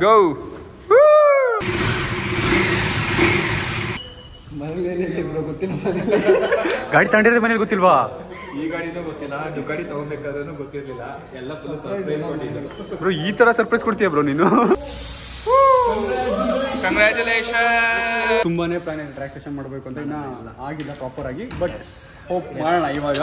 ಗೋ. ಗಾಡಿ ತಗೊಂಡಿರೋದು ಮನೇಲಿ ಗೊತ್ತಿಲ್ವಾ? ಈ ಗಾಡಿನೂ ಗೊತ್ತಿಲ್ಲ, ಗಾಡಿ ತಗೋಬೇಕಾದ್ರೂ ಗೊತ್ತಿರ್ಲಿಲ್ಲ, ಎಲ್ಲ ಫುಲ್ ಸರ್ಪ್ರೈಸ್ ಕೊಟ್ಟಿದ್ರು ಬ್ರೋ. ಈ ತರ ಸರ್ಪ್ರೈಸ್ ಕೊಡ್ತೀಯ ಬ್ರೋ ನೀನು? ಕಂಗ್ರ್ಯಾಚುಲೇಷನ್. ತುಂಬಾನೇ ಪ್ಲಾನ್ ಇದೆ ಟ್ರ್ಯಾಕ್ ಸೆಷನ್ ಮಾಡಬೇಕು ಅಂತ, ಇನ್ನ ಆಗಿಲ್ಲ ಪ್ರಾಪರ್ ಆಗಿ, ಬಟ್ ಹೋಪ್ ಮಾಡೋಣ ಇವಾಗ.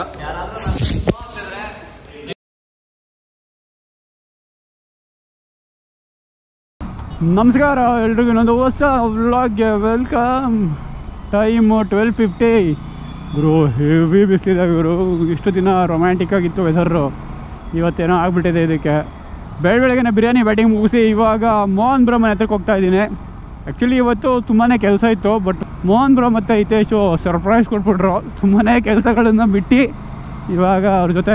ನಮಸ್ಕಾರ ಎಲ್ರಿಗೂ, ಇನ್ನೊಂದು ಹೊಸ ವ್ಲಾಗ್ಗೆ ವೆಲ್ಕಮ್. ಟೈಮು 12:50 ಗುರು. ಹೆವಿ ಬಿಸಿಲಿದೆ ಗುರು. ಇಷ್ಟು ದಿನ ರೊಮ್ಯಾಂಟಿಕ್ ಆಗಿತ್ತು ವೆದರ್ರು, ಇವತ್ತೇನೋ ಆಗ್ಬಿಟ್ಟಿದೆ ಇದಕ್ಕೆ. ಬೆಳಗ್ಗೆನೇ ಬಿರಿಯಾನಿ ಬ್ಯಾಟಿಂಗ್ ಮುಗಿಸಿ ಇವಾಗ ಮೋಹನ್ ಬ್ರೋ ಮನೆ ಹತ್ರಕ್ಕೆ ಹೋಗ್ತಾ ಇದ್ದೀನಿ. ಆ್ಯಕ್ಚುಲಿ ಇವತ್ತು ತುಂಬಾ ಕೆಲಸ ಇತ್ತು, ಬಟ್ ಮೋಹನ್ ಬ್ರೋ ಮತ್ತು ಹಿತೇಶು ಸರ್ಪ್ರೈಸ್ ಕೊಟ್ಬಿಟ್ರು. ತುಂಬಾ ಕೆಲಸಗಳನ್ನು ಬಿಟ್ಟು ಇವಾಗ ಅವ್ರ ಜೊತೆ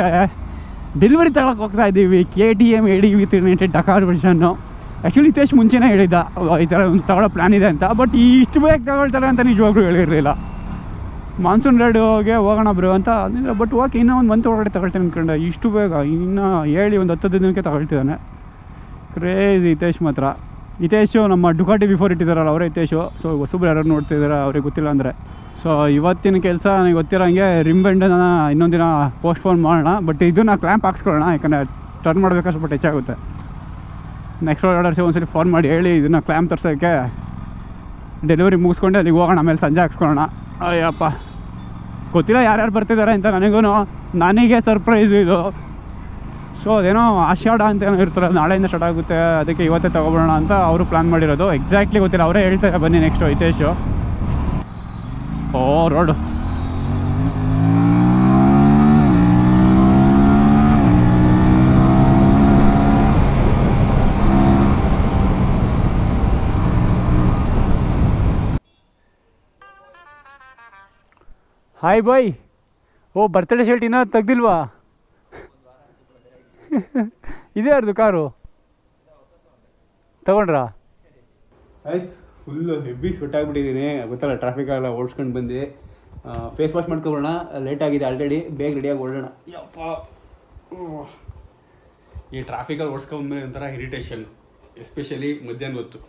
ಡೆಲಿವರಿ ತಗೊಳಕ್ಕೆ ಹೋಗ್ತಾ ಇದ್ದೀವಿ. KTM ADV 390 ಡಕಾರ್ ವರ್ಷನ್ನು. ಆ್ಯಕ್ಚುಲಿ ಹಿತೇಶ್ ಮುಂಚೆನೇ ಹೇಳಿದ್ದ ಈ ಥರ ಒಂದು ತಗೊಳ್ಳೋ ಪ್ಲ್ಯಾನ್ ಇದೆ ಅಂತ, ಬಟ್ ಇಷ್ಟು ಬೇಗ ತಗೊಳ್ತಾರೆ ಅಂತ ನಿಜವಾಗ್ಲೂ ಹೇಳಿರಲಿಲ್ಲ. ಮಾನ್ಸೂನ್ ರೈಡ್ಗೆ ಹೋಗೋಣ ಬ್ರೋ ಅಂತ ಅಂದಿಲ್ಲ, ಬಟ್ ಓಕೆ ಇನ್ನೂ ಒಂದು ಮಂತ್ ಒಳಗಡೆ ತಗೊಳ್ತೇನೆ ಅಂದ್ಕೊಂಡೆ. ಇಷ್ಟು ಬೇಗ ಇನ್ನೂ ಹೇಳಿ ಒಂದು 10 ದಿನಕ್ಕೆ ತಗೊಳ್ತಿದ್ದಾನೆ. ಕ್ರೇಜ್ ಹಿತೇಶ್ ಮಾತ್ರ. ಹಿತೇಶು ನಮ್ಮ ಡುಕಾಟಿ ಬಿಫೋರ್ ಇಟ್ಟಿದ್ದಾರಲ್ಲ ಅವರೇ ಹಿತೇಶು. ಸೊ ಹೊಸಬ್ರು ಯಾರು ನೋಡ್ತಿದ್ದಾರೆ, ಅವ್ರಿಗೆ ಗೊತ್ತಿಲ್ಲ ಅಂದರೆ. ಸೊ ಇವತ್ತಿನ ಕೆಲಸ ನನಗೆ ಗೊತ್ತಿರೋಂಗೆ ರಿಂಬೆಂಡನ್ನ ಇನ್ನೊಂದು ದಿನ ಪೋಸ್ಟ್ಪೋನ್ ಮಾಡೋಣ, ಬಟ್ ಇದನ್ನು ಕ್ಲ್ಯಾಂಪ್ ಹಾಕ್ಸ್ಕೊಳ್ಳೋಣ, ಯಾಕಂದರೆ ಟರ್ನ್ ಮಾಡಬೇಕಾದ್ರೆ ಸ್ವಲ್ಪ ಹೆಚ್ಚಾಗುತ್ತೆ. ನೆಕ್ಸ್ಟ್ ಆರ್ಡರ್ಸಿಗೆ ಒಂದ್ಸರಿ ಫೋನ್ ಮಾಡಿ ಹೇಳಿ ಇದನ್ನು ಕ್ಲ್ಯಾಂಪ್ ತರ್ಸೋಕ್ಕೆ ಡೆಲಿವರಿ ಮುಗಿಸ್ಕೊಂಡೆ ಅಲ್ಲಿಗೆ ಹೋಗೋಣ, ಆಮೇಲೆ ಸಂಜೆ ಹಾಕ್ಸ್ಕೊಳ್ಳೋಣ. ಅಯ್ಯಪ್ಪ ಗೊತ್ತಿಲ್ಲ ಯಾರ್ಯಾರು ಬರ್ತಿದ್ದಾರೆ ಅಂತ ನನಗೆ ಸರ್ಪ್ರೈಸು ಇದು. ಸೊ ಅದೇನೋ ಆಷಾಢ ಅಂತ ಏನೋ ಇರ್ತಾರೆ, ನಾಳೆಯಿಂದ ಸ್ಟಾರ್ಟ್ ಆಗುತ್ತೆ, ಅದಕ್ಕೆ ಇವತ್ತೇ ತೊಗೊಬಿಡೋಣ ಅಂತ ಅವರು ಪ್ಲ್ಯಾನ್ ಮಾಡಿರೋದು. ಎಕ್ಸಾಕ್ಟ್ಲಿ ಗೊತ್ತಿಲ್ಲ, ಅವರೇ ಹೇಳ್ತಾರೆ ಬನ್ನಿ ನೆಕ್ಸ್ಟು ಹಿತೇಶು. ಓ ರೋಡು ಹಾಯ್ ಬಾಯ್. ಓ ಬರ್ತ್ಡೇ ಶರ್ಟ್ ಇನ್ನೂ ತೆಗ್ದಿಲ್ವಾ? ಇದೇ ಯಾರ್ದು ಕಾರು ತಗೊಂಡ್ರಾ? ಐಸ್ ಫುಲ್ಲು ಹೆವಿ ಸ್ವೆಟ್ ಆಗಿಬಿಟ್ಟಿದ್ದೀನಿ, ಗೊತ್ತಲ್ಲ ಟ್ರಾಫಿಕೆಲ್ಲ ಓಡಿಸ್ಕೊಂಡು ಬಂದು. ಫೇಸ್ ವಾಶ್ ಮಾಡ್ಕೊಬೋಣ, ಲೇಟ್ ಆಗಿದೆ ಆಲ್ರೆಡಿ, ಬೇಗ ರೆಡಿಯಾಗಿ ಓಡೋಣ. ಯಪ್ಪ ಈ ಟ್ರಾಫಿಕಲ್ಲಿ ಓಡಿಸ್ಕೊಂಡ್ಮೇಲೆ ಒಂಥರ ಇರಿಟೇಷನ್, ಎಸ್ಪೆಷಲಿ ಮಧ್ಯಾಹ್ನ ಹೊತ್ತು.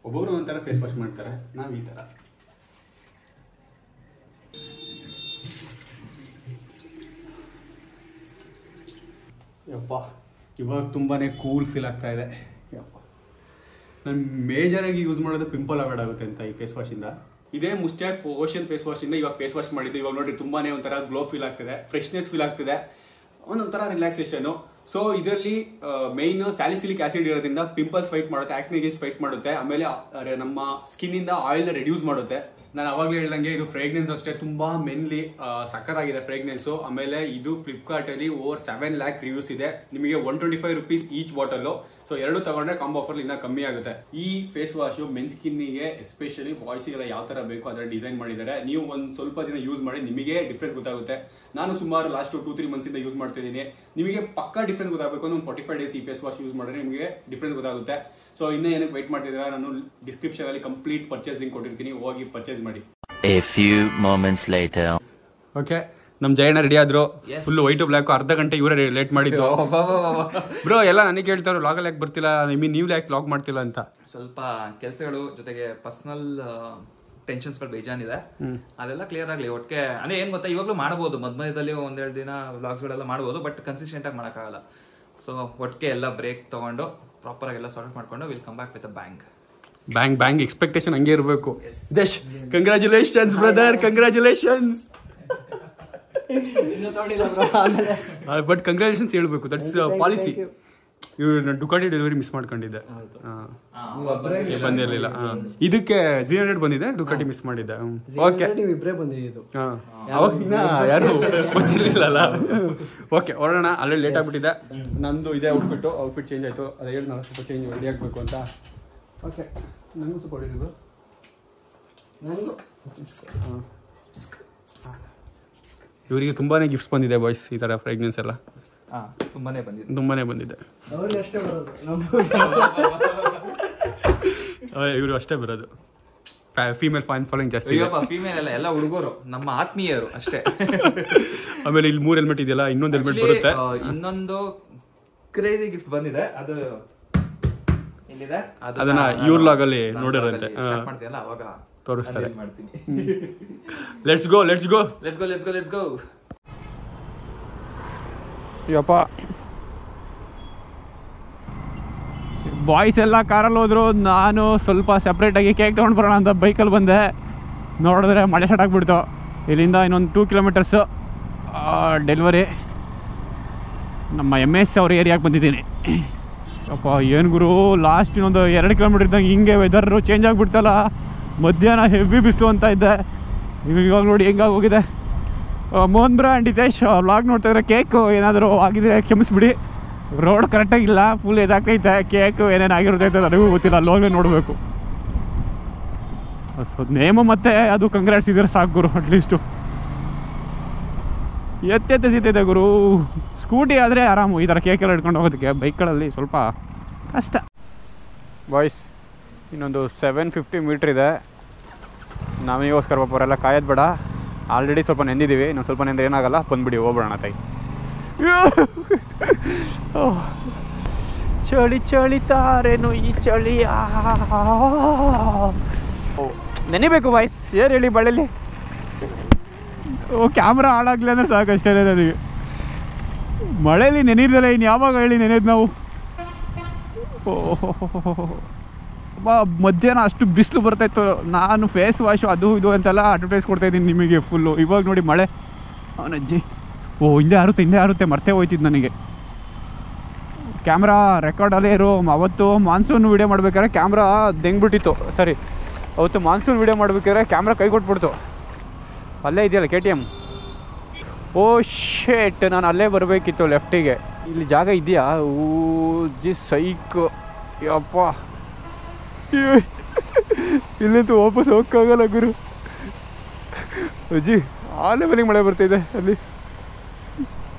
ಒಬ್ಬೊಬ್ರು ಒಂಥರ ಫೇಸ್ ವಾಶ್ ಮಾಡ್ತಾರೆ, ನಾವು ಈ ಥರ. ಯಪ್ಪ ಇವಾಗ ತುಂಬಾ ಕೂಲ್ ಫೀಲ್ ಆಗ್ತಾ ಇದೆ. ಯಪ್ಪ ನಾನು ಮೇಜರಾಗಿ ಯೂಸ್ ಮಾಡೋದು ಪಿಂಪಲ್ ಅವಾಯ್ಡ್ ಆಗುತ್ತೆ ಅಂತ ಈ ಫೇಸ್ ವಾಶಿಂದ. ಇದೇ ಮುಸ್ಟ್ಯಾಕ್ ಓಷನ್ ಫೇಸ್ ವಾಶಿಂದ ಇವಾಗ ಫೇಸ್ ವಾಶ್ ಮಾಡಿದ್ದು. ಇವಾಗ ನೋಡಿ ತುಂಬಾ ಒಂಥರ ಗ್ಲೋ ಫೀಲ್ ಆಗ್ತಿದೆ, ಫ್ರೆಶ್ನೆಸ್ ಫೀಲ್ ಆಗ್ತಿದೆ, ಒಂದೊಂಥರ ರಿಲ್ಯಾಕ್ಸೇಷನು. ಸೊ ಇದರಲ್ಲಿ ಮೈನ್ ಸ್ಯಾಲಿಸಿಲಿಕ್ ಆಸಿಡ್ ಇರೋದ್ರಿಂದ ಪಿಂಪಲ್ಸ್ ಫೈಟ್ ಮಾಡುತ್ತೆ, ಆಕ್ನಿಗೇಜ್ ಫೈಟ್ ಮಾಡುತ್ತೆ, ಆಮೇಲೆ ನಮ್ಮ ಸ್ಕಿನ್ ಇಂದ ಆಯಿಲ್ ನ ರೆಡ್ಯೂಸ್ ಮಾಡುತ್ತೆ. ನಾನು ಅವಾಗಲೇ ಹೇಳ್ದಂಗೆ ಇದು ಫ್ರೇಗ್ನೆನ್ಸ್ ಅಷ್ಟೇ ತುಂಬಾ ಮೆನ್ಲಿ ಸಕ್ಕತ್ತಾಗಿದೆ ಫ್ರೇಗ್ನೆನ್ಸು. ಆಮೇಲೆ ಇದು ಫ್ಲಿಪ್ಕಾರ್ಟ್ ಅಲ್ಲಿ ಓವರ್ 7 lakh ರಿವ್ಯೂಸ್ ಇದೆ. ನಿಮಗೆ 125 rupees ಈಚ್ ಬಾಟಲ್. ಸೊ ಎರಡು ತಗೊಂಡ್ರೆ ಕಾಂಬೋ ಆಫರ್ ಇನ್ನ ಕಮ್ಮಿ ಆಗುತ್ತೆ. ಈ ಫೇಸ್ ವಾಶ್ ಮೆನ್ ಸ್ಕಿನ್ನಿಗೆ ಎಸ್ಪೆಷಲಿ ಬಾಯ್ಸ್ಗೆಲ್ಲ ಯಾವ ತರ ಬೇಕು ಅದರ ಡಿಸೈನ್ ಮಾಡಿದ್ದಾರೆ. ನೀವು ಒಂದು ಸ್ವಲ್ಪ ದಿನ ಯೂಸ್ ಮಾಡಿ ನಿಮಗೆ ಡಿಫ್ರೆನ್ಸ್ ಗೊತ್ತಾಗುತ್ತೆ. ನಾನು ಸುಮಾರು ಲಾಸ್ಟ್ 2-3 months ಇಂದ ಯೂಸ್ ಮಾಡ್ತಿದ್ದೀನಿ. ನಿಮಗೆ ಪಕ್ಕಾ ಡಿಫ್ರೆನ್ಸ್ ಗೊತ್ತಾಗಬೇಕು ಅಂದ್ರೆ ಒಂದು 45 days ಈ ಫೇಸ್ ವಾಶ್ ಯೂಸ್ ಮಾಡಿದ್ರೆ ನಿಮಗೆ ಡಿಫ್ರೆನ್ಸ್ ಗೊತ್ತಾಗುತ್ತೆ. ಸೊ ಇನ್ನೂ ಏನಕ್ಕೆ ವೆಯ್ಟ್ ಮಾಡ್ತಿದ್ದೀರಾ, ನಾನು ಡಿಸ್ಕ್ರಿಪ್ಷನ್ ಅಲ್ಲಿ ಕಂಪ್ಲೀಟ್ ಪರ್ಚೇಸ್ ಲಿಂಕ್ ಕೊಟ್ಟಿರ್ತೀನಿ, ಹೋಗಿ ಪರ್ಚೇಸ್ ಮಾಡಿ. A few moments later. Okay, ನಮ್ಮ ಜಯಣ್ಣ ರೆಡಿ ಆದ್ರು. ಫುಲ್ ವೈಟ್ ಬ್ಲ್ಯಾಕ್, ಅರ್ಧ ಗಂಟೆ ಇವರೇ ಲೇಟ್ ಮಾಡಿದ್ದು. ಬ್ರೋ ಎಲ್ಲ ನನಗೆ ಹೇಳ್ತಾರೆ ಲಾಗಲ್ಲಿ ಯಾಕೆ ಬರ್ತಿಲ್ಲ, ನೀವು ಯಾಕೆ ಲಾಗ್ ಮಾಡ್ತಿಲ್ಲ ಅಂತ. ಸ್ವಲ್ಪ ಕೆಲಸಗಳು ಜೊತೆಗೆ ಪರ್ಸನಲ್ ಟೆನ್ಷನ್ಸ್ಗಳು ಬೇಜಾನಿದೆ, ಅದೆಲ್ಲ ಕ್ಲಿಯರ್ ಆಗಲಿ. ಒಟ್ಟಿಗೆ ಅಂದ್ರೆ ಏನ್ ಗೊತ್ತಾ, ಇವಾಗಲೂ ಮಾಡಬಹುದು, ಮಧ್ಯದಲ್ಲಿ 1-2 ದಿನ ವ್ಲಾಗ್ಸ್ಗಳೆಲ್ಲ ಮಾಡಬಹುದು, ಬಟ್ ಕನ್ಸಿಸ್ಟೆಂಟ್ ಆಗಿ ಮಾಡೋಕ್ಕಾಗಲ್ಲ. ಸೊ ಒಟ್ಟಿಗೆ ಎಲ್ಲ ಬ್ರೇಕ್ ತಗೊಂಡು ಪ್ರಾಪರ್ ಆಗಿ ಎಲ್ಲ ಸಾರ್ಟ್ ಮಾಡ್ಕೊಂಡು will come back with a bang. Bang expectation ಹಂಗೆ ಇರಬೇಕು. Desh congratulations brother, congratulations. But congratulations ಹೇಳ್ಬೇಕು, ದಟ್ಸ್ ಪಾಲಿಸಿ. ಇವ್ರು ಡುಕಾಟಿ ಡೆಲಿವರಿ ಮಿಸ್ ಮಾಡ್ಕೊಂಡಿದ್ದೆ, ಬಂದಿರಲಿಲ್ಲ. ಇದಕ್ಕೆ 300 ಬಂದಿದೆ, ಡುಕಾಟಿ ಮಿಸ್ ಮಾಡಿದ್ದೆ. ಓಕೆ ಅವಾಗ ಯಾರು ಗೊತ್ತಿರಲಿಲ್ಲ. ಓಕೆ ಹೊರಡೋಣ, ಅಲ್ಲೇ ಲೇಟ್ ಆಗ್ಬಿಟ್ಟಿದೆ. ನಂದು ಇದೇ ಔಟ್ಫಿಟ್ ಚೇಂಜ್ ಆಯಿತು, ಅದು ಹೇಳಿ ನಾನು ಸ್ವಲ್ಪ ಚೇಂಜ್ ರೆಡಿ ಆಗಬೇಕು ಅಂತ. ಓಕೆ ನನಗೂ ಸ್ವಲ್ಪ ಹೊಡಿದ್ರು. ಇವರಿಗೆ ತುಂಬಾ ಗಿಫ್ಟ್ಸ್ ಬಂದಿದೆ ಬಾಯ್ಸ್, ಈ ಥರ ಫ್ರೇಗ್ನೆನ್ಸ್ ಎಲ್ಲ ತುಂಬಾನೇ ಬಂದಿದೆ. ಇವರು ಅಷ್ಟೇ ಬರೋದು. ಫೀಮೇಲ್ ಫಾಲೋಯಿಂಗ್ ಜಾಸ್ತಿ ಇದೆ. ಫೀಮೇಲ್ ಅಲ್ಲ, ಎಲ್ಲ ಹುಡುಗರು ನಮ್ಮ ಆತ್ಮೀಯರು ಅಷ್ಟೇ. ಆಮೇಲೆ ಇಲ್ಲಿ 3 ಹೆಲ್ಮೆಟ್ ಇದೆಯಲ್ಲ, ಇನ್ನೊಂದು ಹೆಲ್ಮೆಟ್ ಬರುತ್ತೆ. ಇನ್ನೊಂದು ಕ್ರೇಜಿ ಗಿಫ್ಟ್ ಬಂದಿದೆ, ಅದು ಇಲ್ಲಿದೆ. ಅದನ್ನ ಇವ್ರ ಲಾಗಲ್ಲಿ ನೋಡಿರಂತೆ, ಮಾಡ್ತೀಯಲ್ಲ ಅವಾಗ ತೋರಿಸ್ತಾರೆ. ಮಾಡ್ತೀನಿ. Let's go. ಯಪ್ಪ, ಬಾಯ್ಸ್ ಎಲ್ಲ ಕಾರಲ್ಲಿ ಹೋದ್ರು, ನಾನು ಸ್ವಲ್ಪ ಸಪ್ರೇಟಾಗಿ ಕೇಕ್ ತೊಗೊಂಡು ಬರೋಣ ಅಂತ ಬೈಕಲ್ಲಿ ಬಂದೆ. ನೋಡಿದ್ರೆ ಮಳೆ ಸ್ಟಾರ್ಟ್ ಆಗಿಬಿಡ್ತು. ಇಲ್ಲಿಂದ ಇನ್ನೊಂದು 2 ಕಿಲೋಮೀಟರ್ಸು ಡೆಲಿವರಿ. ನಮ್ಮ MS ಅವ್ರ ಏರಿಯಾಗೆ ಬಂದಿದ್ದೀನಿ. ಅಪ್ಪ ಏನು ಗುರು, ಲಾಸ್ಟ್ ಇನ್ನೊಂದು 2 ಕಿಲೋಮೀಟರ್ ಇದ್ದಂಗೆ ಹಿಂಗೆ ವೆದರು ಚೇಂಜ್ ಆಗಿಬಿಡ್ತಲ್ಲ. ಮಧ್ಯಾಹ್ನ ಹೆವಿ ಬಿಸಿಲು ಅಂತ ಇದ್ದೆ, ಇವಾಗ ನೋಡಿ ಹೆಂಗಾಗಿ ಹೋಗಿದೆ. Mohan bro and Hitesh vlog ನೋಡ್ತಾ ಇದ್ರೆ ಕೇಕು ಏನಾದರೂ ಆಗಿದೆ ಕ್ಷಮಿಸ್ಬಿಡಿ. ರೋಡ್ ಕರೆಕ್ಟಾಗಿಲ್ಲ, ಫುಲ್ ಇದಾಗ್ತೈತೆ. ಕೇಕು ಏನೇನು ಆಗಿರ್ತೈತೆ ನನಗೂ ಗೊತ್ತಿಲ್ಲ, ಅಲ್ಲೋಗಲೇ ನೋಡಬೇಕು. ಸೊ ನೇಮು ಮತ್ತು ಅದು ಕಂಗ್ರಾಟ್ಸ್ ಇದ್ರೆ ಸಾಕು ಗುರು. ಅಟ್ಲೀಸ್ಟು ಎತ್ತೆಸಿತೈತೆ ಗುರು. ಸ್ಕೂಟಿ ಆದರೆ ಆರಾಮು, ಈ ಥರ ಕೇಕೆಲ್ಲ ಹಿಡ್ಕೊಂಡು ಹೋಗೋದಕ್ಕೆ. ಬೈಕ್ಗಳಲ್ಲಿ ಸ್ವಲ್ಪ ಕಷ್ಟ. ಬಾಯ್ಸ್, ಇನ್ನೊಂದು 750 ಮೀಟ್ರ್ ಇದೆ. ನಮಗೋಸ್ಕರ ಪಾಪ ಅವರೆಲ್ಲ ಕಾಯೋದು ಬೇಡ. ಆಲ್ರೆಡಿ ಸ್ವಲ್ಪ ನೆಂದಿದ್ದೀವಿ, ಇನ್ನೊಂದು ಸ್ವಲ್ಪ ನೆಂದ್ರೆ ಏನಾಗಲ್ಲ. ಬಂದ್ಬಿಡಿ, ಹೋಗ್ಬಿಡೋಣ ತಾಯಿ. ಚಳಿ ತಾರೇನು ಈ ಚಳಿ. ನೆನಿಬೇಕು ಬಾಯ್ಸ್, ಏನು ಹೇಳಿ ಬಳ್ಳಿ. ಕ್ಯಾಮ್ರಾ ಹಾಳಾಗ್ಲಿ ಅಂದರೆ ಸಾಕು, ಅಷ್ಟೇ ನನಗೆ. ಮಳೇಲಿ ನೆನಿರ್ದಲ್ಲ, ಇನ್ನು ಯಾವಾಗ ಹೇಳಿ ನೆನೆದು ನಾವು. ಮಧ್ಯಾಹ್ನ ಅಷ್ಟು ಬಿಸಿಲು ಬರ್ತಾಯಿತ್ತು. ನಾನು ಫೇಸ್ ವಾಶು ಅದು ಇದು ಅಂತೆಲ್ಲ ಅಡ್ವರ್ಟೈಸ್ ಕೊಡ್ತಾಯಿದ್ದೀನಿ ನಿಮಗೆ ಫುಲ್ಲು. ಇವಾಗ ನೋಡಿ ಮಳೆ. ಅವನಜ್ಜಿ ಹಿಂದೆ ಆರುತ್ತೆ ಮರ್ತೇ ಹೋಯ್ತಿದ್ದು ನನಗೆ. ಕ್ಯಾಮ್ರಾ ರೆಕಾರ್ಡಲ್ಲೇ ಇರೋ. ಅವತ್ತು ಮಾನ್ಸೂನ್ ವೀಡಿಯೋ ಮಾಡ್ಬೇಕಾದ್ರೆ ಕ್ಯಾಮ್ರಾ ದೆಂಗ್ಬಿಟ್ಟಿತ್ತು. ಸರಿ, ಅವತ್ತು ಮಾನ್ಸೂನ್ ವೀಡಿಯೋ ಮಾಡ್ಬೇಕಾದ್ರೆ ಕ್ಯಾಮ್ರಾ ಕೈ ಕೊಟ್ಬಿಡ್ತು. ಅಲ್ಲೇ ಇದೆಯಲ್ಲ KTM. ಓ ಶೇಟ್, ನಾನು ಅಲ್ಲೇ ಬರಬೇಕಿತ್ತು ಲೆಫ್ಟಿಗೆ. ಇಲ್ಲಿ ಜಾಗ ಇದೆಯಾ? ಸೈಕ್ ಯಪ್ಪ, ಇಲ್ಲಂತೂ ವಾಪಸ್ ಹೋಗೋಕ್ಕಾಗಲ್ಲ ಗುರು. ಅಜ್ಜಿ ಆ ಲೆವೆಲಿಗೆ ಮಳೆ ಬರ್ತಾಯಿದೆ ಅಲ್ಲಿ.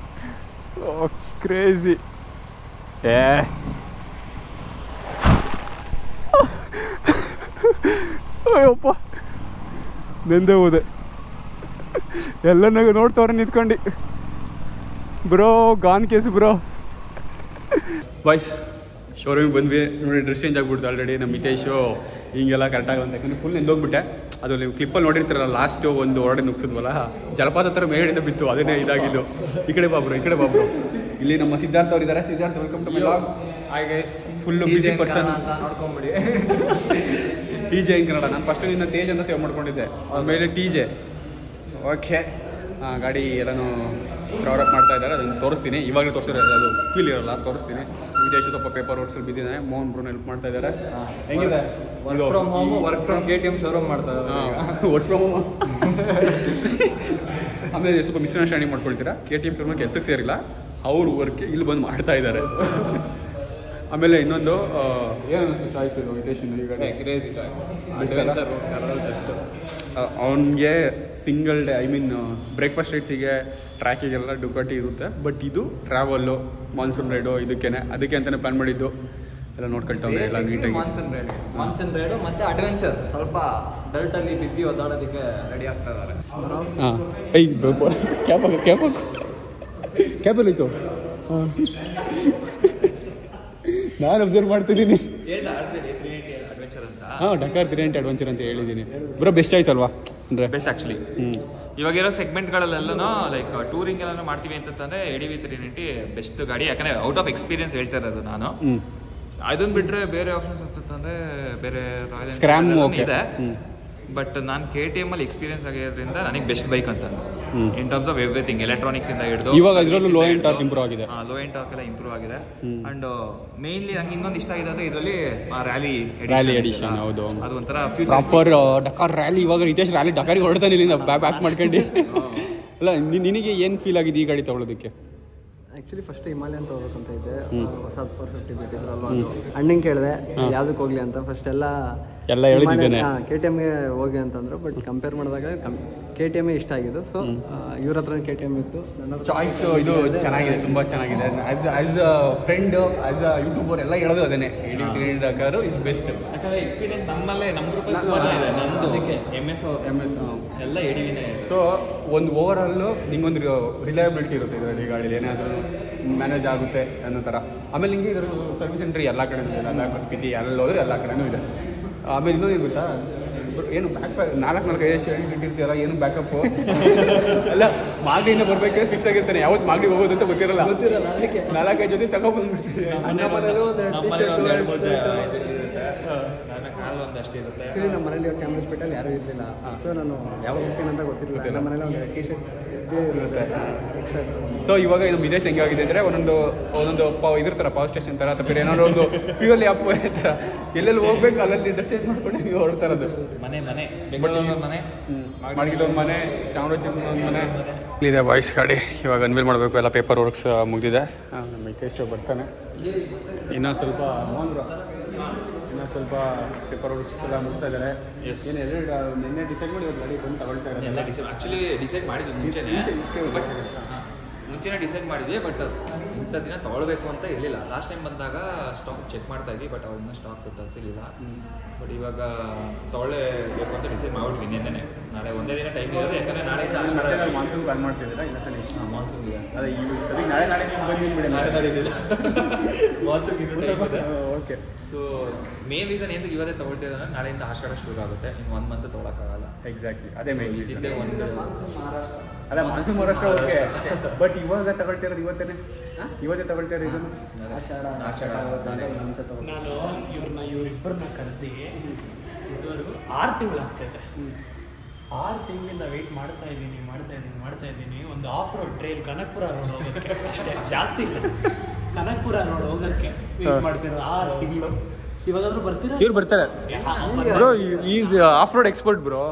ಕ್ರೇಜಿ. ಅಯ್ಯಪ್ಪ, ನೆಂದೇ ಹೋದೆ. ಎಲ್ಲನಾಗ ನೋಡ್ತವ್ರೆ ನಿಂತ್ಕೊಂಡು. Bro gone case bro. Boys, ಶೋರೂಮಿಗೆ ಬಂದ್ವಿ. ನೋಡಿ ಡ್ರೆಸ್ ಚೇಂಜ್ ಆಗಿಬಿಡ್ತು ಆಲ್ರೆಡಿ. ನಮ್ಮ ಹಿತೇಶು ಹಿಂಗೆಲ್ಲ ಕರೆಕ್ಟಾಗಲ್ಲ ಅಂತ, ಯಾಕಂದರೆ ಫುಲ್ ನೆಂದೋಗ್ಬಿಟ್ಟೆ. ಅದು ನೀವು ಕ್ಲಿಪ್ಪಲ್ಲಿ ನೋಡಿರ್ತೀರಲ್ಲ, ಲಾಸ್ಟು ಒಂದು ಹೊರಡೆ ನುಗ್ಸಿದ್ವಲ್ಲ, ಜಲಪಾತ ಥರ ಮೇಲಿಂದ ಬಿತ್ತು, ಅದನ್ನೇ ಇದಾಗಿದ್ದು. ಈ ಕಡೆ ಬಾಬ್ರು. ಇಲ್ಲಿ ನಮ್ಮ ಸಿದ್ಧಾರ್ಥ ಅವ್ರು ಇದ್ದಾರೆ. Siddharth, welcome to my vlog. Hi guys, full busy person ಅಂತ ನೋಡ್ಕೊಂಬಿಡಿ. TJ ಇನ್ ಕನ್ನಡ. ನಾನು ಫಸ್ಟು ನಿನ್ನ ತೇಜ್ ಅಂತ ಸೇವ್ ಮಾಡ್ಕೊಂಡಿದ್ದೆ, ಆಮೇಲೆ TJ. ಓಕೆ, ಗಾಡಿ ಎಲ್ಲನೂ ಕವರ್ ಅಪ್ ಮಾಡ್ತಾ ಇದ್ದಾರೆ, ಅದನ್ನು ತೋರಿಸ್ತೀನಿ. ಇವಾಗಲೇ ತೋರಿಸಿರೋದು, ಅದು ಫೀಲ್ ಇರೋಲ್ಲ, ತೋರಿಸ್ತೀನಿ. ವಿದೇಶ ಸ್ವಲ್ಪ ಪೇಪರ್ ವರ್ಕ್ಸಲ್ಲಿ ಬಿದ್ದಿದ್ದಾನೆ. ಮೋಹನ್ ಬ್ರೋನ್ ಹೆಲ್ಪ್ ಮಾಡ್ತಾ ಇದ್ದಾರೆ. ಹೆಂಗಿದೆ? ವರ್ಕ್ ಫ್ರಮ್ KTM ಶೋರೂಮ್ ಮಾಡ್ತಾ ಇದ್ದಾರೆ. Work from home. ಆಮೇಲೆ ಸ್ವಲ್ಪ ಮಿಸ್ಅಂಡರ್ಸ್ಟ್ಯಾಂಡಿಂಗ್ ಮಾಡ್ಕೊಳ್ತೀರಾ. KTM ಶೋರೂಮ್ ಕೆಲಸಕ್ಕೆ ಸೇರಿಲ್ಲ, ಅವ್ರು ವರ್ಕ್ ಇಲ್ಲಿ ಬಂದು ಮಾಡ್ತಾ ಇದ್ದಾರೆ. ಆಮೇಲೆ ಇನ್ನೊಂದು ಏನು ಅನ್ನಿಸ್ತು ಚಾಯ್ಸ್ ಇದು ಹಿತೇಶಿಂದು? ಈಗ ಕ್ರೇಜಿ ಚಾಯ್ಸ್. ಬೆಸ್ಟ್. ಅವನಿಗೆ single day, I mean breakfast ರೈಡ್ಸಿಗೆ ಟ್ರ್ಯಾಕಿಗೆಲ್ಲ ಡುಕಾಟಿ ಇರುತ್ತೆ. ಬಟ್ ಇದು ಟ್ರಾವೆಲ್ಲು, ಮಾನ್ಸೂನ್ ರೈಡು, ಅದಕ್ಕೆ ಅಂತಲೇ ಪ್ಲಾನ್ ಮಾಡಿದ್ದು. ಎಲ್ಲ ನೋಡ್ಕೊಳ್ತಾವೆ ಎಲ್ಲ ನೀಟಾಗಿ. ಮಾನ್ಸೂನ್ ರೈಡು ಮತ್ತು ಅಡ್ವೆಂಚರ್. ಸ್ವಲ್ಪ ಡರ್ಟಲ್ಲಿ ಬಿದ್ದು ಒದ್ದಾಡೋದಕ್ಕೆ ರೆಡಿ ಆಗ್ತಾ ಇದ್ದಾರೆ. ಹಾಂ, ಕ್ಯಾಬಲ್ಲಿ ಇತ್ತು. ನಾನು ಅಬ್ಸರ್ವ್ ಮಾಡ್ತಿದ್ದೀನಿ. ಹಾಂ, ಡಕಾರ್ 390 ಅಡ್ವೆಂಚರ್ ಅಂತ ಹೇಳಿದ್ದೀನಿ ಬ್ರೋ. ಬೆಸ್ಟ್ ಚಾಯ್ಸ್ ಅಲ್ವಾ? ಅಂದರೆ ಬೆಸ್ಟ್ ಆ್ಯಕ್ಚುಲಿ. ಇವಾಗಿರೋ ಸೆಗ್ಮೆಂಟ್ಗಳಲ್ಲೆಲ್ಲನೂ ಲೈಕ್ ಟೂರಿಂಗ್ ಎಲ್ಲ ಮಾಡ್ತೀವಿ ಅಂತಂದರೆ ADV 390 ಬೆಸ್ಟ್ ಗಾಡಿ. ಯಾಕಂದರೆ ಔಟ್ ಆಫ್ ಎಕ್ಸ್ಪೀರಿಯನ್ಸ್ ಹೇಳ್ತಾ ಇರೋದು ನಾನು. ಅದನ್ನು ಬಿಟ್ಟರೆ ಬೇರೆ ಆಪ್ಷನ್ಸ್ ಅಂತಂದರೆ ಬೇರೆ ಸ್ಕ್ರಾಮ್ ಇದೆ. ಬಟ್ ನಾನು KTM ಅಲ್ಲಿ ಎಕ್ಸ್ಪೀರಿಯನ್ಸ್ ಆಗಿರೋದ್ರಿಂದ ನನಗೆ ಬೆಸ್ಟ್ ಬೈಕ್ ಅಂತ ಅನಿಸ್ತು. In terms of everything, electronics ಇಂದ ಹಿಡಿದು. ಇವಾಗ ಇದರಲ್ಲೂ ಲೋ ಎಂಡ್ ಟಾರ್ಕ್ ಇಂಪ್ರೂವ್ ಆಗಿದೆ. ಲೋ ಎಂಡ್ ಟಾರ್ಕ್ ಎಲ್ಲ ಇಂಪ್ರೂವ್ ಆಗಿದೆ. ಅಂಡ್ ಮೇನ್ಲಿ ನಂಗೆ ಇನ್ನೊಂದು ಇಷ್ಟ ಆಗಿದೆ ಅಂದರೆ ಇದರಲ್ಲಿ ರ್ಯಾಲಿ ಎಡಿಷನ್. ಹೌದು, ಅದು ಒಂಥರ ಪ್ರಾಪರ್ ಡಕಾರ್ ರ್ಯಾಲಿ. ಇವಾಗ ಹಿತೇಶ್ ರ್ಯಾಲಿ ಡಕಾರಿಗೆ ಹೊರಡ್ತಾನೆ ಇಲ್ಲಿಂದ ಬ್ಯಾಕ್ ಮಾಡ್ಕೊಂಡು. ಅಲ್ಲ, ನಿನಗೆ ಏನು ಫೀಲ್ ಆಗಿದೆ ಈ ಗಾಡಿ ತೊಗೊಳೋದಕ್ಕೆ? ಆ್ಯಕ್ಚುಲಿ ಫಸ್ಟ್ ಹಿಮಾಲಯನ್ ತೊಗೋಬೇಕಂತ ಇದ್ದೆ. ಹೊಸ 450 ಬಿಟ್ಟಿದ್ರಲ್ವ, ಅದು ಅಣ್ಣಂಗೆ ಕೇಳಿದೆ ಯಾವುದಕ್ಕೆ ಹೋಗಲಿ ಅಂತ. ಫಸ್ಟ್ ಎಲ್ಲ ಹೇಳಿದ್ದೇನೆ KTMಗೆ ಹೋಗಿ ಅಂತಂದ್ರು. ಬಟ್ ಕಂಪೇರ್ ಮಾಡಿದಾಗ KTM ಇಷ್ಟ ಆಗಿದ್ದು. ಸೊ ಇವ್ರ ಹತ್ರ KTM ಇತ್ತು. ನನ್ನ ಚಾಯ್ಸ್ ಇದು ಚೆನ್ನಾಗಿದೆ, ತುಂಬ ಚೆನ್ನಾಗಿದೆ. As a friend, as a YouTuber ಎಲ್ಲ ಹೇಳೋದು ಅದನ್ನೇ, ಕಾರು ಇಸ್ ಬೆಸ್ಟ್. ಯಾಕಂದರೆ ಎಕ್ಸ್ಪೀರಿಯನ್ಸ್ ನಮ್ಮಲ್ಲೇ ನಮ್ಮ ಗ್ರೂಪಲ್ಲಿ ತುಂಬ ಜನ ಇದೆ. ನಮ್ಮದು MS ಎಲ್ಲ ಎಡಿವಿನೇ. ಸೊ ಒಂದು ಓವರ್ ಆಲು ನಿಂಗೊಂದು ರಿಲಯಬಿಲಿಟಿ ಇರುತ್ತೆ ಇದರಲ್ಲಿ, ಗಾಡೀಲಿ ಏನಾದರೂ ಮ್ಯಾನೇಜ್ ಆಗುತ್ತೆ ಅನ್ನೋ ಥರ. ಆಮೇಲೆ ನಿಮಗೆ ಇದರ ಸರ್ವಿಸ್ ಸೆಂಟ್ರ್ ಎಲ್ಲ ಕಡೆನೂ ಇದೆ, ಲದಾಖ್, ಸ್ಪಿತಿ ಎಲ್ಲ ಹೋದ್ರೆ ಎಲ್ಲ ಕಡೆನೂ ಇದೆ. ಆಮೇಲೆ ಇನ್ನೂ ಏನು ಗೊತ್ತಾ, ಏನು ಬ್ಯಾಕ್ 4-5 ಶೇರಿಂಗ್ ಇಟ್ಟಿರ್ತೀರಲ್ಲ, ಏನು ಬ್ಯಾಕಪ್ಪು ಅಲ್ಲ, ಮಾಗಡಿಯಿಂದ ಬರಬೇಕಾದ್ರೆ ಫಿಕ್ಸ್ ಆಗಿರ್ತಾನೆ, ಯಾವತ್ತು ಮಾಗಡಿ ಹೋಗೋದು ಅಂತ ಗೊತ್ತಿರಲ್ಲ. 4-5 ಜೊತೆ ತಗೊಬಂದ್ಬಿಡ್ತೀವಿ. ನಮ್ಮ ಮನೇಲಿ ಚಾಮರಾಜಪೇಟೆಯಲ್ಲಿ ಯಾರೂ ಇರಲಿಲ್ಲ. ಸೊ ನಾನು ಯಾವಾಗ ಹೋಗ್ತೀನಿ ಅಂತ ಗೊತ್ತಿರಲಿಲ್ಲ. ನಮ್ಮ ಮನೇಲಿ ಒಂದು ಟಿ ಶರ್ಟ್ ಇದ್ದೇ ಇರುತ್ತೆ ಎಕ್ಸ್ಟ್ರಾ. ಸೊ ಇವಾಗ ಇದು ಬಿಸ್ನೆಸ್ ಹೆಂಗಾಗಿದೆ ಅಂದರೆ ಒಂದೊಂದು ಇದಿರ್ತಾರೆ ಪವರ್ ಸ್ಟೇಷನ್ ಥರ, ಅಥವಾ ಬೇರೆ ಏನಾದ್ರು ಒಂದು ಫ್ಯೂಯಲ್ ಆ್ಯಪ್ ಥರ, ಎಲ್ಲೆಲ್ಲಿ ಹೋಗ್ಬೇಕು ಅಲ್ಲಲ್ಲಿ ಡ್ರೆಸ್ ಚೇಂಜ್ ಮಾಡ್ಕೊಂಡು ನೀವು ಹೊರಡ್ತಾರದು. ಮನೆ ಮಾಡಿದ ಒಂದು ಮನೆ, ಚಾಮರಾಜಪೇಟೆ ಒಂದು ಮನೆ ಇದೆ. ವಾಯ್ಸ್ ಗಾಡಿ ಇವಾಗ ಅನ್ವೇಲ್ ಮಾಡಬೇಕು, ಎಲ್ಲ ಪೇಪರ್ ವರ್ಕ್ಸ್ ಮುಗಿದಿದೆ. ನಮ್ಮ ಮೈಕೇಶ್ ಬರ್ತಾನೆ, ಇನ್ನೂ ಸ್ವಲ್ಪ ಪೇಪರ್ ವರ್ಕ್ಸ್ ಎಲ್ಲ ಮುಗಿಸ್ತಾ ಇದ್ದಾರೆ. ಏನು ನಿನ್ನೆ ಡಿಸೈಡ್ ಮಾಡಿ ಇವಾಗ ಗಾಡಿ ಬಂದು ತಗೊಳ್ತಾ ಇದ್ದಾರೆ. ಆ್ಯಕ್ಚುಲಿ ಡಿಸೈಡ್ ಮಾಡಿದ್ವಿ ಮುಂಚೆನೇ ಡಿಸೈಡ್ ಮಾಡಿದ್ವಿ, ಬಟ್ ಇಂಥ ದಿನ ತೊಗೊಳ್ಬೇಕು ಅಂತ ಇರಲಿಲ್ಲ. ಲಾಸ್ಟ್ ಟೈಮ್ ಬಂದಾಗ ಸ್ಟಾಕ್ ಚೆಕ್ ಮಾಡ್ತಾ ಇದ್ವಿ, ಬಟ್ ಅವಾಗ ಇನ್ನೂ ಸ್ಟಾಕ್ ತರಿಸಿರಲಿಲ್ಲ. ಬಟ್ ಇವಾಗ ತೊಗೊಳ್ಳೇಬೇಕು ಅಂತ ಡಿಸೈಡ್ ಮಾಡ್ಬಿಟ್ವಿ ನಿನ್ನೆ. ನಾಳೆ ಒಂದೇ ದಿನ ಟೈಮ್ ಇರೋದು, ಯಾಕಂದರೆ ನಾಳೆಯಿಂದ ಮಾನ್ಸೂನ್ ಕಾಲ್ ಮಾಡ್ತಿದ್ದೀರಾ? ಇಲ್ಲ ತಾನೇ, ಮಾನ್ಸೂನ್ ಇದೆ. ಅದೇ ಈ ಸರಿ ನಾಳೆ ಬಂದಿದ್ಬಿಡಿ. ಮಾನ್ಸೂನ್ ಇದೆ. ಓಕೆ. ಸೊ ಮೇನ್ ರೀಸನ್ ಏನು ಇವತ್ತೇ ತೊಗೊಳ್ತಿದ್ರೆ ಅಂದರೆ ನಾಳೆಯಿಂದ ಆಷಾಢ ಶುರು ಆಗುತ್ತೆ, ಇನ್ನು 1 ಮಂತ್ ತೊಗೊಳಕ್ಕಾಗಲ್ಲ. ಎಕ್ಸಾಕ್ಟ್ಲಿ, ಅದೇ ಮೇನ್ ಇದ್ದಿದ್ದೇ ಒಂದು ಅಲ್ಲ, ಮಾನ್ಸೂನ್ ಮಹಾರಾಷ್ಟ್ರ ಓಕೆ. ಬಟ್ ಇವಾಗ ತಗೊಳ್ತಿರೋದು ಇವತ್ತೇ ತಗೊಳ್ತಿರೋ ರೀಸನ್ ಆಷಾಢ. ನಾನು ಇವರಿಬ್ಬರನ್ನ ಕರೆದಿ ಇದುವರೆಗೂ 6 ತಿಂಗಳು ಆಗ್ತಾಯಿದೆ. 6 ತಿಂಗಳಿಂದ ವೆಯ್ಟ್ ಮಾಡ್ತಾ ಇದ್ದೀನಿ ಒಂದು off road trail Kanakapura road ಹೋಗೋಕ್ಕೆ, ಅಷ್ಟೇ, ಜಾಸ್ತಿ ಇಲ್ಲ. ಕನಕಪುರ ರೋಡ್ ಹೋಗೋಕ್ಕೆ ವೆಯ್ಟ್ ಮಾಡ್ತಿರೋದು 6 ತಿಂಗಳು. ಇವಾಗಾದ್ರೂ ಬರ್ತೀರಾ? ಇವ್ರು ಬರ್ತಾರೆ bro, is of road expert bro.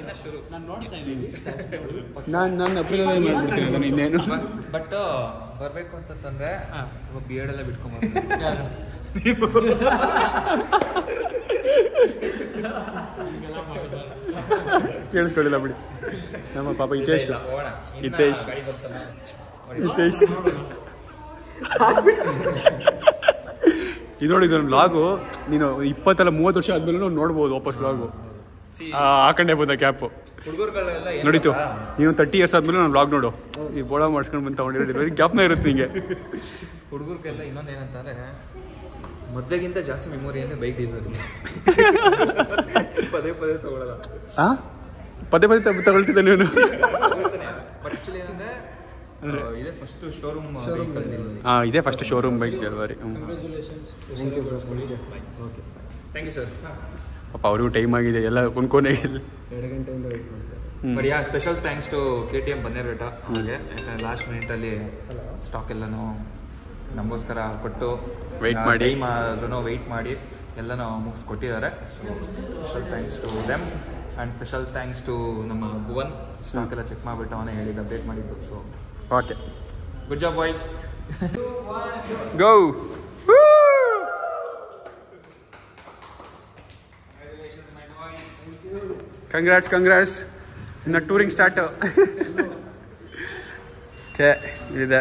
ಇನ್ನ ಶುರು ನಾನು ನೋಡ್ತಾ ಇದ್ದೀನಿ. ನಾನು ಅಪ್ರಿಲ್ ಮಾಡ್ಬಿಡ್ತೀನಿ ಅದನ್ನು, ಇನ್ನೇನು. ಬಟ್ ಬರಬೇಕು ಅಂತಂದ್ರೆ ಸ್ವಲ್ಪ ಬಿಯರ್ಡ್ ಎಲ್ಲ ಬಿಟ್ಕೊಂಡ್ಬರ್ತೀನಿ. ಕೇಳಿಸ್ಕೊಳ್ಳಿಲ್ಲ ಬಿಡಿ. ನಮ್ಮ ಪಾಪ ಹಿತೇಶ್ ಇದು ನೋಡಿ, ಇದೊಂದು ವ್ಲಾಗು ನೀನು 20-30 ವರ್ಷ ಆದ್ಮೇಲೆ ನೋಡ್ಬೋದು ವಾಪಸ್ ವ್ಲಾಗು. ಹಾಕೊಂಡೇ ಬಂದ ಕ್ಯಾಪು ಹುಡುಗರುಗಳೆಲ್ಲ ನೋಡಿತು. ನೀನು 30 ಇಯರ್ಸ್ ಆದ್ಮೇಲೆ ನಾನು ವ್ಲಾಗ್ ನೋಡು, ಈ ಬೋಳ ಮಾಡಿಸ್ಕೊಂಡು ಬಂದು ತಗೊಂಡಿರೋದು ಗ್ಯಾಪ್ನ ಇರುತ್ತೆ ನಿಂಗೆ. ಹುಡುಗರಿಗೆಲ್ಲ ಇನ್ನೊಂದು ಏನಂತಂದರೆ, ಮದುವೆಗಿಂತ ಜಾಸ್ತಿ ಮೆಮೊರಿ ಅಂದರೆ ಬೈಕ್ ಇರೋದು. ಪದೇ ತೊಗೊಳ್ಳಲ್ಲ. ಪದೇ ತಗೊಳ್ತಿದ್ದೆ ನೀನು. ಬಟ್ ಆ್ಯಕ್ಚುಲಿ ಏನಂದರೆ ಇದೇ ಫಸ್ಟ್ ಶೋರೂಮ್. ಇದೇ ಫಸ್ಟ್ ಶೋರೂಮ್ ಬೈಕ್ ಅಲ್ವಾ ರೀ? Thank you sir. ಪಾಪ ಅವ್ರಿಗೂ ಟೈಮ್ ಆಗಿದೆ, ಎಲ್ಲ ಕೊನೆಗೆ 2 ಗಂಟೆಯಿಂದ ವೆಯ್ಟ್ ಮಾಡ್ತಾರೆ. But special thanks to KTM Bannerghatta. ಹಾಗೆ ಯಾಕಂದರೆ ಲಾಸ್ಟ್ ಮಿನಿಟಲ್ಲಿ ಸ್ಟಾಕ್ ಎಲ್ಲನೂ ನಮಗೋಸ್ಕರ ಕೊಟ್ಟು ವೆಯ್ಟ್ ಮಾಡಿ ವೆಯ್ಟ್ ಮಾಡಿ ಎಲ್ಲನೂ ಮುಗಿಸ್ಕೊಟ್ಟಿದ್ದಾರೆ. So special thanks to them and special thanks to ನಮ್ಮ ಭುವನ್. ಸ್ಟಾಕ್ ಎಲ್ಲ ಚೆಕ್ ಮಾಡಿಬಿಟ್ಟು ಅವನೇ ಹೇಳಿದ್ದು, ಅಪ್ಡೇಟ್ ಮಾಡಿದ್ದು. So okay, good job boy. Go. Congrats ಇನ್ನು ಟೂರಿಂಗ್ ಸ್ಟಾರ್ಟ್. ಓಕೆ, ಇದಿದೆ.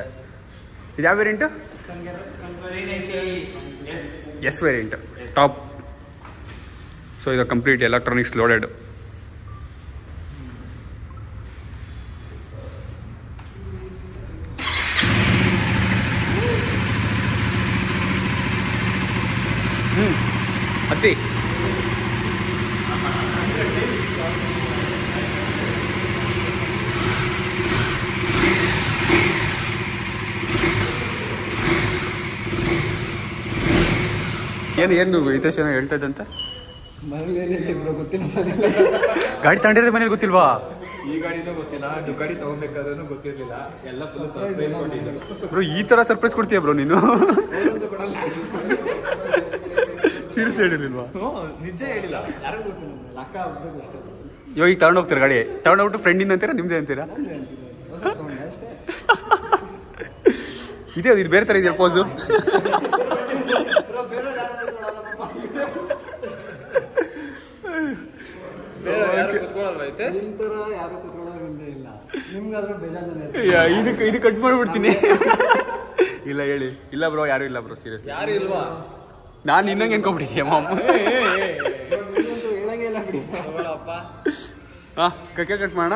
ಇದು ಯಾವ variant? S variant, top. So ಇದು ಕಂಪ್ಲೀಟ್ ಎಲೆಕ್ಟ್ರಾನಿಕ್ಸ್ ಲೋಡೆಡ್. ಅತ್ತಿ ಏನು ಹಿತೇಶ್ ಏನೋ ಹೇಳ್ತಾ ಇದ್ದಂತೆ. ಗೊತ್ತಿಲ್ಲ, ಗಾಡಿ ತಗೊಂಡಿರೋದು ಮನೇಲಿ ಗೊತ್ತಿಲ್ವಾ? ಈ ಗಾಡಿನೂ ಗೊತ್ತಿಲ್ಲ, ಗಾಡಿ ತಗೋಬೇಕಾದ್ರೂ ಗೊತ್ತಿರಲಿಲ್ಲ. ಎಲ್ಲ ಫುಲ್ ಸರ್ಪ್ರೈಸ್ ಕೊಟ್ಟಿದ್ದು ಬ್ರೋ. ಈ ಥರ ಸರ್ಪ್ರೈಸ್ ಕೊಡ್ತೀಯ ಬ್ರೋ ನೀನು? ಸೀರಿಯಸ್ ಹೇಳಿರ್ಲಿಲ್ವಾ? ನಿಜ ಹೇಳಿಲ್ಲ, ಯಾರಿಗೂ ಗೊತ್ತಿಲ್ಲ. ಅಕ್ಕ ಒಬ್ಬರಿಗೆ ಅಷ್ಟೇ. ಇವಾಗ ಈಗ ತಗೊಂಡು ಹೋಗ್ತಾರೆ ಗಾಡಿ, ತಗೊಂಡೋಗ್ಬಿಟ್ಟು ಫ್ರೆಂಡಿಂದ ಅಂತೀರಾ ನಿಮ್ದೇ ಅಂತೀರಾ? ಇದೆ, ಇದು ಬೇರೆ ಥರ ಇದೆಯಾ ಪೋಸು? ಹಿತೇಶ್? ನಿಮ್ ಥರ ಯಾರು ಕುತ್ಕೊಳ್ಳೋದ್ರಿಂದ ಇಲ್ಲ, ನಿಮ್ಗಾದ್ರೂ ಬೇಜಾರು ಜನ ಇರ್ತಾರೆ. ಇದು ಕಟ್ ಮಾಡ್ಬಿಡ್ತೀನಿ. ಇಲ್ಲ ಹೇಳಿ. ಇಲ್ಲ ಬ್ರೋ, ಯಾರು ಇಲ್ಲ ಬ್ರೋ, ಸೀರಿಯಸ್ಲಿ ಯಾರು ಇಲ್ವಾ? ನಾನು ಇನ್ನಂಗೆ ಅನ್ಕೊಂಡ್ಬಿಟ್ಟಿದ್ದೆ ಮಾಮ. ನೀವಂತೂ ಹೇಳಂಗೇ ಇಲ್ಲ ಬಿಡಿ. ಹಾಂ, ಕೇಕ್ ಕಟ್ ಮಾಡೋಣ.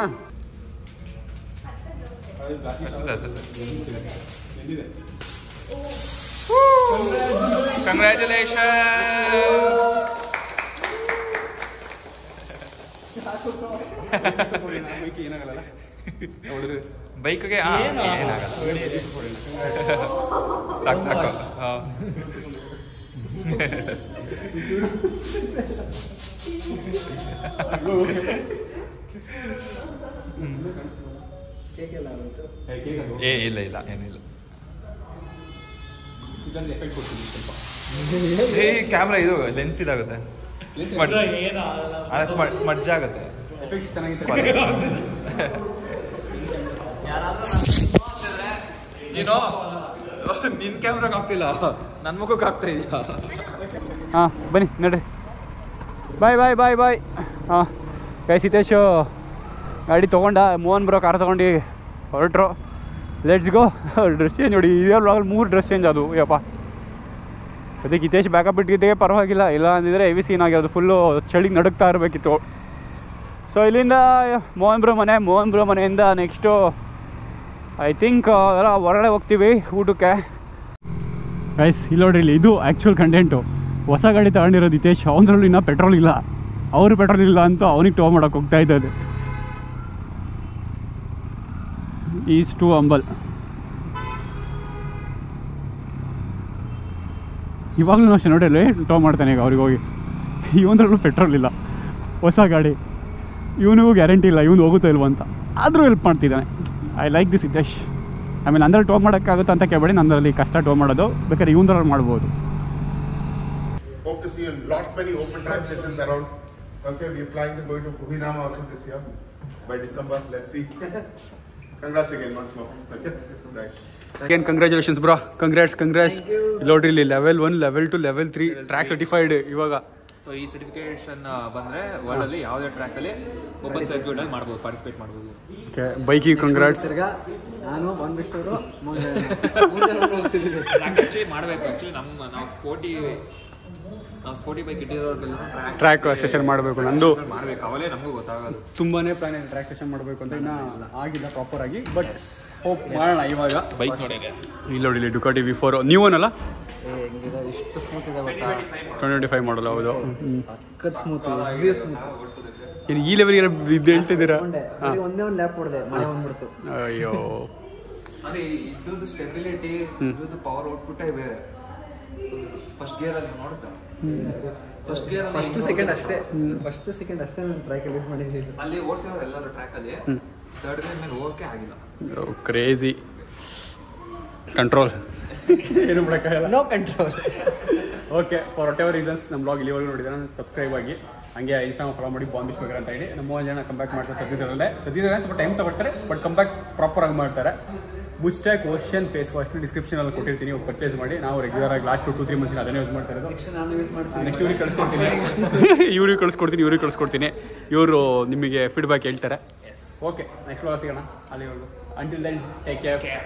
ಕಂಗ್ರ್ಯಾಚುಲೇಷನ್. ಬೈಕ್ಗೆ ಏನಾಗಲ್ಲ, ಸಾಕು ಸಾಕು. ಇಲ್ಲ ಇಲ್ಲ ಏನಿಲ್ಲ. ಕ್ಯಾಮ್ರಾ ಇದು ಲೆನ್ಸ್ ಇದಾಗುತ್ತೆ, ಸ್ಮಡ್ಜ್ ಆಗುತ್ತೆ. ನೀನು ನಿನ್ ಕ್ಯಾಮ್ರಾಗ ಆಗ್ತಿಲ್ಲ, ನನ್ನ ಮುಖಕ್ಕೆ ಆಗ್ತಾ ಇದೆಯಾ? ಹಾಂ ಬನ್ನಿ ನಡ್ರಿ. ಬಾಯ್ ಬಾಯ್ ಬಾಯ್ ಬಾಯ್. ಹಾಂ ಗೈಸ್, ಹಿತೇಶ್ ಗಾಡಿ ತೊಗೊಂಡ, ಮೋಹನ್ ಬ್ರೋ ಕಾರ್ ತೊಗೊಂಡು ಹೊರಟ್ರು. Let's go. ಡ್ರೆಸ್ ಚೇಂಜ್ ನೋಡಿ, ಇದೇ ವ್ಲಾಗಲ್ಲಿ 3 ಡ್ರೆಸ್ ಚೇಂಜ್ ಅದು. ಯಪ್ಪ ಸದ್ಯಕ್ಕೆ ಹಿತೇಶ್ ಬ್ಯಾಕಪ್ ಇಟ್ಟಿದ್ದೇ ಪರವಾಗಿಲ್ಲ, ಇಲ್ಲ ಅಂದಿದ್ರೆ ಹೆವಿ ಸೀನ್ ಆಗಿರೋದು, ಫುಲ್ಲು ಚಳಿಗೆ ನಡುಕ್ತಾ ಇರಬೇಕಿತ್ತು. ಸೊ ಇಲ್ಲಿಂದ ಮೋಹನ್ ಬ್ರೋ ಮನೆಯಿಂದ ನೆಕ್ಸ್ಟು ಐ ಥಿಂಕ್ ಎಲ್ಲ ಹೊರಗಡೆ ಹೋಗ್ತೀವಿ ಊಟಕ್ಕೆ. ಗೈಸ್ ಇಲ್ಲಿ ನೋಡ್ರಿ, ಇಲ್ಲಿ ಇದು ಆ್ಯಕ್ಚುಯಲ್ ಕಂಟೆಂಟು. ಹೊಸ ಗಾಡಿ ತಗೊಂಡಿರೋದು ಹಿತೇಶ್, ಅವನದ್ರಲ್ಲೂ ಇನ್ನೂ ಪೆಟ್ರೋಲ್ ಇಲ್ಲ. ಅವರು ಪೆಟ್ರೋಲ್ ಇಲ್ಲ ಅಂತ ಅವನಿಗೆ ಟೋ ಮಾಡೋಕೆ ಹೋಗ್ತಾ ಇದ್ದದ್ದು. Is to amble. ಇವಾಗಲೂ ಅಷ್ಟೇ ನೋಡಿ, ಅಲ್ಲಿ ಟೋ ಮಾಡ್ತಾನೆ ಈಗ ಅವ್ರಿಗೆ ಹೋಗಿ. ಇವನದ್ರಲ್ಲೂ ಪೆಟ್ರೋಲ್ ಇಲ್ಲ, ಹೊಸ ಗಾಡಿ. ಇವನಿಗೂ ಗ್ಯಾರಂಟಿ ಇಲ್ಲ ಇವನು ಹೋಗುತ್ತೋ ಇಲ್ವ ಅಂತ, ಆದರೂ ಹೆಲ್ಪ್ ಮಾಡ್ತಿದ್ದಾನೆ. I like this Hitesh. ಆಮೇಲೆ ಅಂದ್ರಲ್ಲಿ ಟೋ ಮಾಡೋಕ್ಕಾಗುತ್ತೆ ಅಂತ ಕೇಳಬೇಡಿ, ನಂದರಲ್ಲಿ ಕಷ್ಟ ಟೋ ಮಾಡೋದು, ಬೇಕಾದ್ರೆ ಇವನದ್ರಲ್ಲಿ ಮಾಡ್ಬೋದು. Hope to see a lot many open track sessions around. Okay, we are planning to go to Kohinoor also this year by December. Let's see. Congrats again once more. Okay, right. Again, congratulations bro. Congrats. ಇಲ್ಲಿ ನೋಡ್ರಿ, ಇಲ್ಲಿ level 1, level 2, level 3 track certified ಇವಾಗ. So ಈ certification ಬಂದರೆ ವರ್ಲ್ಡಲ್ಲಿ ಯಾವುದೇ ಟ್ರ್ಯಾಕಲ್ಲಿ open ಸರ್ಕ್ಯೂಟಲ್ಲಿ ಮಾಡ್ಬೋದು, participate ಮಾಡ್ಬೋದು. Okay, ಬೈಕಿಗೆ ಕಂಗ್ರಾಟ್ಸ್. ನಾನು ಬಂದ್ಬಿಟ್ಟವರು ಆ್ಯಕ್ಚುಲಿ ಮಾಡಬೇಕು. ಆ್ಯಕ್ಚುಲಿ ನಾವು ಸ್ಪೋರ್ಟಿ ಬೈಕ್ ಇಟ್ಟಿರೋರ್ಗೆಲ್ಲ ಟ್ರ್ಯಾಕ್ ಸೆಷನ್ ಮಾಡಬೇಕು. ನಂದು ಮಾಡಬೇಕು, ಅವಲೇ ನಮಗೂ ಗೊತ್ತಾಗೋದು. ತುಂಬಾ ಪ್ಲಾನ್ ಇದೆ ಟ್ರ್ಯಾಕ್ ಸೆಷನ್ ಮಾಡಬೇಕು ಅಂತ, ಇನ್ನೂ ಆಗಿಲ್ಲ ಪ್ರಾಪರ್ ಆಗಿ, ಬಟ್ ಹೋಪ್ ಮಾಡೋಣ ಇವಾಗ. ಬೈಕ್ ನೋಡಿ, ಇಲ್ಲಿ ನೋಡಿ, ಇಲ್ಲಿ ಡುಕಾಟಿ V4 ನ್ಯೂ ಒನ್ ಅಲ್ಲ, ಎಷ್ಟು ಸ್ಮೂತ್ ಇದೆ ಗೊತ್ತಾ? 2025 ಮಾಡಲ್. ಹೌದು, ಸಖತ್ ಸ್ಮೂತ್, ಏನು ಈ ಲೆವೆಲ್ಗೆ ಇದು ಹೇಳ್ತಿದ್ದೀರಾ? ಒಂದೇ ಒಂದು ಲ್ಯಾಪ್ ಹೊಡೆದೆ, ಮಳೆ ಬಂದ್ಬಿಡ್ತು. ಅಯ್ಯೋ, ಅಂದರೆ ಇದ್ರದ್ದು ಸ್ಟೆಬಿಲಿಟಿ, ಇದ್ರದ್ದು ಪವರ್ ಔಟ್ಪುಟ್ಟೇ ಬೇರೆ. ಫಸ್ಟ್ ಗೇರಲ್ಲಿ ನೋಡ್ತಾ, ಫಸ್ಟ್ ಸೆಕೆಂಡ್ ಅಷ್ಟೇ ನಾನು ಟ್ರ್ಯಾಕಲ್ಲಿ ಯೂಸ್ ಮಾಡಿದ್ದೀನಿ. ಅಲ್ಲಿ ಓಡಿಸಿರೋರು ಎಲ್ಲರೂ ಟ್ರ್ಯಾಕಲ್ಲಿ ಥರ್ಡ್ ಗೇರ್ ಮೇಲೆ ಹೋಗೋಕ್ಕೆ ಆಗಿಲ್ಲ. Crazy control. ಏನು ಮಾಡೋಕ್ಕಾಗಲ್ಲ, no control. Okay, for whatever reasons ನಮ್ಮ ಬ್ಲಾಗ್ ಇಲ್ಲಿವರೆಗೂ ನೋಡಿದ್ರೆ ಸಬ್ಸ್ಕ್ರೈಬ್ ಆಗಿ, ಹಂಗೆ ಇನ್ಸ್ಟಾಗ್ರಾಮ್ ಫಾಲೋ ಮಾಡಿ ಬಾಂಬಿಶ್ ಬೇಕರ್ ಅಂತ ಹೇಳಿ. ನಮ್ಮ 3 ಜನ ಕಂಬ್ಯಾಕ್ ಮಾಡ್ತಾರೆ ಸದ್ಯದಲ್ಲೇ ಸ್ವಲ್ಪ ಟೈಮ್ ತಗೊಳ್ತಾರೆ, ಬಟ್ ಕಂಬ್ಯಾಕ್ ಪ್ರಾಪರಾಗಿ ಮಾಡ್ತಾರೆ. ಬುಚ್ಟ್ಯಾಕ್ ಓಷನ್ ಫೇಸ್ ವಾಶ್ನ ಡಿಸ್ಕ್ರಿಪ್ಷನಲ್ಲಿ ಕೊಟ್ಟಿರ್ತೀನಿ, ಹೋಗಿ ಪರ್ಚೇಸ್ ಮಾಡಿ. ನಾವು ರೆಗ್ಯುಲರ್ ಆಗಿ ಲಾಸ್ಟ್ 2-3 ಮಂತ್ಸಿನ ಅದನ್ನೇ ಯೂಸ್ ಮಾಡ್ತಾ ಇರೋದು. ನಾನು ಯೂಸ್ ಮಾಡ್ತೀನಿ. ನೆಕ್ಸ್ಟ್ ಇವ್ರಿಗೆ ಕಳಿಸ್ಕೊಡ್ತೀನಿ. ಇವರು ನಿಮಗೆ ಫೀಡ್ಬ್ಯಾಕ್ ಹೇಳ್ತಾರೆ. ಓಕೆ, ನೆಕ್ಸ್ಟ್ ಬ್ಲಾಗ್ ಸಿಗೋಣ. ಅಲ್ಲಿವರೆಗೂ ಅಂಟಿಲ್ ದೆನ್ ಟೇಕ್ ಕೇರ್.